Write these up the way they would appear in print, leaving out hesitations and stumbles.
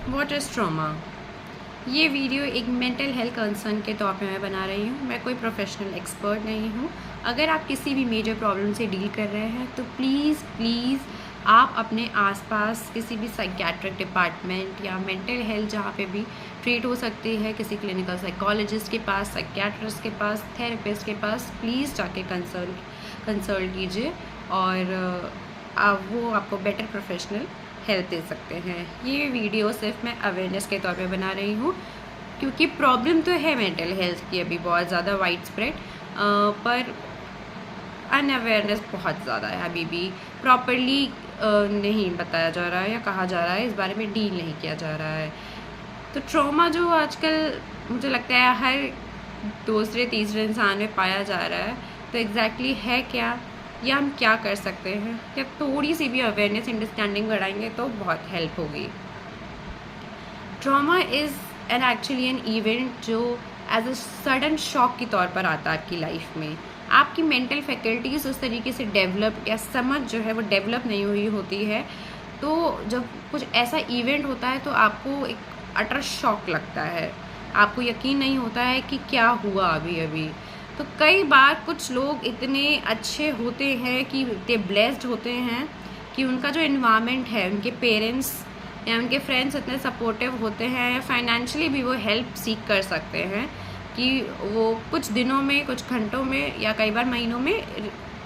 What is trauma. ये video एक mental health concern के तौर पे मैं बना रही हूँ। मैं कोई प्रोफेशनल एक्सपर्ट नहीं हूँ। अगर आप किसी भी मेजर प्रॉब्लम से डील कर रहे हैं तो प्लीज़ आप अपने आसपास किसी भी साइकियाट्रिक डिपार्टमेंट या मेंटल हेल्थ जहाँ पे भी ट्रीट हो सकती है, किसी क्लिनिकल साइकोलॉजिस्ट के पास, साइकियाट्रिस्ट के पास, थेरेपिस्ट के पास प्लीज़ जाके कंसल्ट कीजिए और वो आपको बेटर प्रोफेशनल हेल्प दे सकते हैं। ये वीडियो सिर्फ मैं अवेयरनेस के तौर पे बना रही हूँ क्योंकि प्रॉब्लम तो है मेंटल हेल्थ की अभी बहुत ज़्यादा वाइड स्प्रेड, पर अनअवेयरनेस बहुत ज़्यादा है। अभी भी प्रॉपरली नहीं बताया जा रहा है या कहा जा रहा है, इस बारे में डील नहीं किया जा रहा है। तो ट्रॉमा जो आजकल मुझे लगता है हर दूसरे तीसरे इंसान में पाया जा रहा है, तो एग्जैक्टली है क्या या हम क्या कर सकते हैं, या थोड़ी सी भी अवेयरनेस अंडरस्टैंडिंग बढ़ाएंगे तो बहुत हेल्प होगी। Trauma is actually an event जो एज अ सडन शॉक के तौर पर आता है आपकी लाइफ में। आपकी मेंटल फैकल्टीज़ उस तरीके से डेवलप या समझ जो है वो डेवलप नहीं हुई होती है, तो जब कुछ ऐसा इवेंट होता है तो आपको एक अटर शॉक लगता है, आपको यकीन नहीं होता है कि क्या हुआ अभी अभी। तो कई बार कुछ लोग इतने अच्छे होते हैं कि इतने ब्लेस्ड होते हैं कि उनका जो इन्वायरमेंट है, उनके पेरेंट्स या उनके फ्रेंड्स इतने सपोर्टिव होते हैं, फाइनेंशियली भी वो हेल्प सीख कर सकते हैं कि वो कुछ दिनों में, कुछ घंटों में या कई बार महीनों में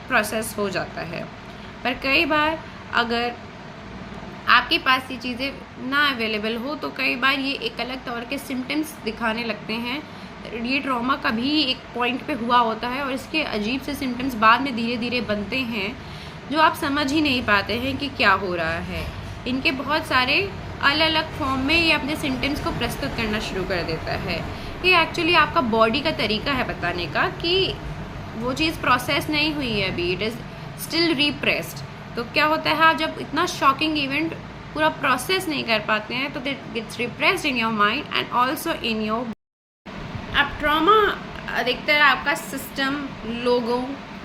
प्रोसेस हो जाता है। पर कई बार अगर आपके पास ये चीज़ें ना अवेलेबल हो तो कई बार ये एक अलग तौर के सिम्टम्स दिखाने लगते हैं। ये ट्रॉमा कभी एक पॉइंट पे हुआ होता है और इसके अजीब से सिम्टम्स बाद में धीरे धीरे बनते हैं जो आप समझ ही नहीं पाते हैं कि क्या हो रहा है। इनके बहुत सारे अलग अलग फॉर्म में ये अपने सिम्टम्स को प्रस्तुत करना शुरू कर देता है। ये एक्चुअली आपका बॉडी का तरीका है बताने का कि वो चीज़ प्रोसेस नहीं हुई है अभी, इट इज़ स्टिल रिप्रेस्ड। तो क्या होता है, आप जब इतना शॉकिंग इवेंट पूरा प्रोसेस नहीं कर पाते हैं तो that gets repressed in your mind and also in your. अब ट्रॉमा अधिकतर आपका सिस्टम, लोगों,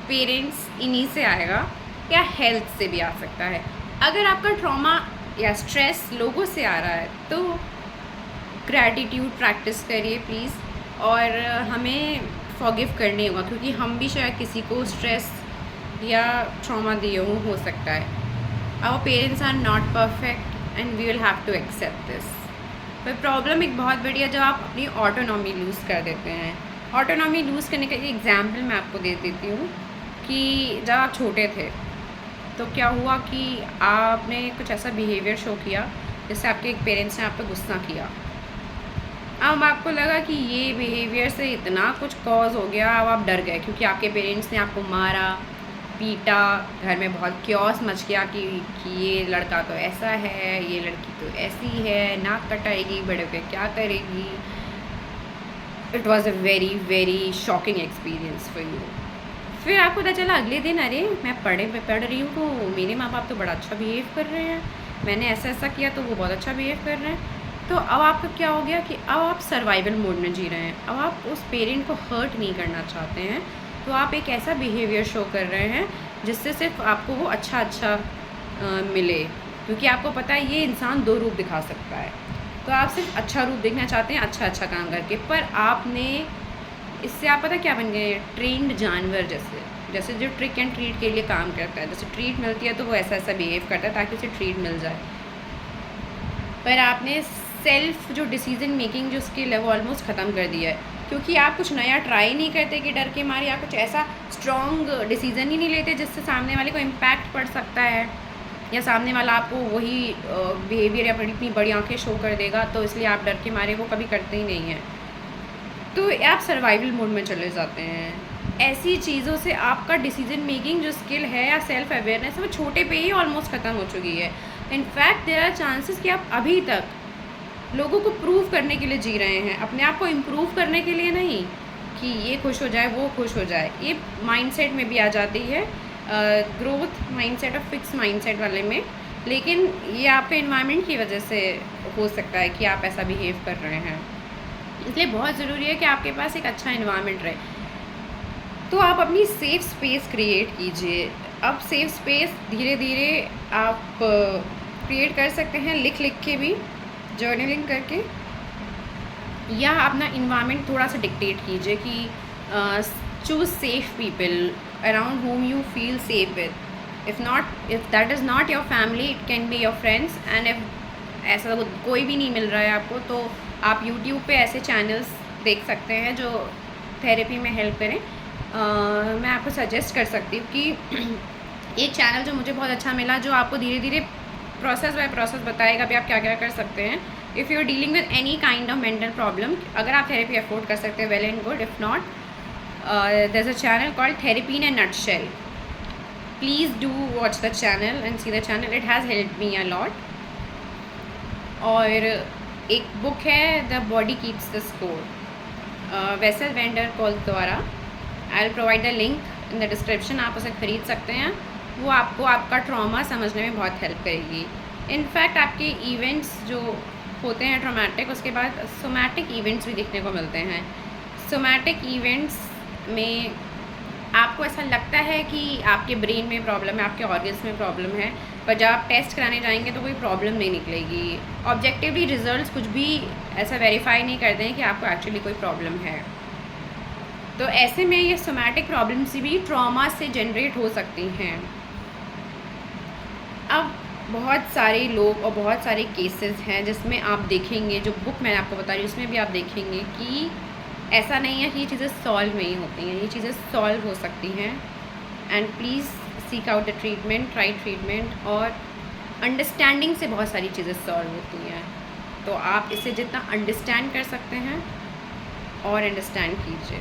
पेरेंट्स इन्हीं से आएगा या हेल्थ से भी आ सकता है। अगर आपका ट्रॉमा या स्ट्रेस लोगों से आ रहा है तो ग्रैटिट्यूड प्रैक्टिस करिए प्लीज़, और हमें फॉरगिव करने होगा क्योंकि हम भी शायद किसी को स्ट्रेस या ट्रॉमा दिए हो सकता है। Our parents are not perfect and we will have to accept this. पर प्रॉब्लम एक बहुत बड़ी है जब आप अपनी ऑटोनॉमी लूज़ कर देते हैं। ऑटोनॉमी लूज़ करने का एक एग्जाम्पल मैं आपको दे देती हूँ कि जब आप छोटे थे तो क्या हुआ कि आपने कुछ ऐसा बिहेवियर शो किया जिससे आपके एक पेरेंट्स ने आप पे गुस्सा किया। अब आपको लगा कि ये बिहेवियर से इतना कुछ कॉज हो गया, अब आप डर गए क्योंकि आपके पेरेंट्स ने आपको मारा, पीटा, घर में बहुत क्योस मच गया कि ये लड़का तो ऐसा है, ये लड़की तो ऐसी है, नाक कटाएगी, बड़े पे क्या करेगी। It was a very very shocking experience for you. फिर आपको पता चला अगले दिन, अरे मैं पढ़ रही हूँ तो मेरे माँ बाप तो बड़ा अच्छा बिहेव कर रहे हैं, मैंने ऐसा ऐसा किया तो वो बहुत अच्छा बिहेव कर रहे हैं। तो अब आपका क्या हो गया कि अब आप सर्वाइवल मोड में जी रहे हैं। अब आप उस पेरेंट को हर्ट नहीं करना चाहते हैं, तो आप एक ऐसा बिहेवियर शो कर रहे हैं जिससे सिर्फ आपको वो अच्छा मिले, क्योंकि आपको पता है ये इंसान दो रूप दिखा सकता है। तो आप सिर्फ अच्छा रूप देखना चाहते हैं अच्छा काम करके, पर आपने इससे आप पता क्या बन गए, ट्रेंड जानवर जैसे जो ट्रिक एंड ट्रीट के लिए काम करता है। जैसे ट्रीट मिलती है तो वो ऐसा बिहेव करता है ताकि उसे ट्रीट मिल जाए, पर आपने सेल्फ जो डिसीजन मेकिंग जो स्किल है वो ऑलमोस्ट ख़त्म कर दिया है, क्योंकि आप कुछ नया ट्राई नहीं करते कि डर के मारे, या कुछ ऐसा स्ट्रॉन्ग डिसीजन ही नहीं लेते जिससे सामने वाले को इम्पैक्ट पड़ सकता है या सामने वाला आपको वही बिहेवियर या इतनी बड़ी आंखें शो कर देगा, तो इसलिए आप डर के मारे वो कभी करते ही नहीं हैं। तो आप सर्वाइवल मोड में चले जाते हैं। ऐसी चीज़ों से आपका डिसीजन मेकिंग जो स्किल है या सेल्फ अवेयरनेस है वो छोटे पे ही ऑलमोस्ट ख़त्म हो चुकी है। इनफैक्ट देयर आर चांसेस कि आप अभी तक लोगों को प्रूव करने के लिए जी रहे हैं, अपने आप को इम्प्रूव करने के लिए नहीं कि ये खुश हो जाए वो खुश हो जाए। ये माइंडसेट में भी आ जाती है, ग्रोथ माइंडसेट और फिक्स माइंडसेट वाले में, लेकिन ये आपके इन्वायरमेंट की वजह से हो सकता है कि आप ऐसा बिहेव कर रहे हैं। इसलिए बहुत ज़रूरी है कि आपके पास एक अच्छा इन्वायरमेंट रहे। तो आप अपनी सेफ़ स्पेस क्रिएट कीजिए। अब सेफ़ स्पेस धीरे धीरे आप क्रिएट कर सकते हैं लिख के भी, जर्नलिंग करके, या अपना इन्वायरमेंट थोड़ा सा डिक्टेट कीजिए कि choose safe people around whom you feel safe with. If that is not your family, it can be your friends. And if ऐसा कोई भी नहीं मिल रहा है आपको, तो आप यूट्यूब पे ऐसे चैनल्स देख सकते हैं जो थेरेपी में हेल्प करें। मैं आपको सजेस्ट कर सकती हूँ कि एक चैनल जो मुझे बहुत अच्छा मिला, जो आपको धीरे धीरे प्रोसेस बाय प्रोसेस बताएगा भी आप क्या क्या कर सकते हैं। If you are dealing with any kind of mental problem, अगर आप थेरेपी अफोर्ड कर सकते हैं, well and good. If not, there's a channel called Therapy in a Nutshell. Please do watch the channel and see the channel. It has helped me a lot. और एक book है the body keeps the score, Bessel van der Kolk द्वारा। I will provide the link in the description, आप उसे ख़रीद सकते हैं। वो आपको आपका ट्रॉमा समझने में बहुत हेल्प करेगी। इनफैक्ट आपके इवेंट्स जो होते हैं ट्रॉमेटिक, उसके बाद सोमैटिक इवेंट्स भी देखने को मिलते हैं। सोमैटिक इवेंट्स में आपको ऐसा लगता है कि आपके ब्रेन में प्रॉब्लम है, आपके ऑर्गन्स में प्रॉब्लम है, पर जब आप टेस्ट कराने जाएंगे तो कोई प्रॉब्लम नहीं निकलेगी। ऑब्जेक्टिवली रिजल्ट्स कुछ भी ऐसा वेरीफाई नहीं करते हैं कि आपको एक्चुअली कोई प्रॉब्लम है। तो ऐसे में ये सोमैटिक प्रॉब्लम्स भी ट्रॉमा से जनरेट हो सकती हैं। अब बहुत सारे लोग और बहुत सारे केसेस हैं जिसमें आप देखेंगे, जो बुक मैंने आपको बता रही हूँ उसमें भी आप देखेंगे कि ऐसा नहीं है कि ये चीज़ें सॉल्व नहीं होती हैं, ये चीज़ें सॉल्व हो सकती हैं। And please seek out the treatment, try treatment. और अंडरस्टैंडिंग से बहुत सारी चीज़ें सॉल्व होती हैं, तो आप इसे जितना अंडरस्टैंड कर सकते हैं और अंडरस्टैंड कीजिए।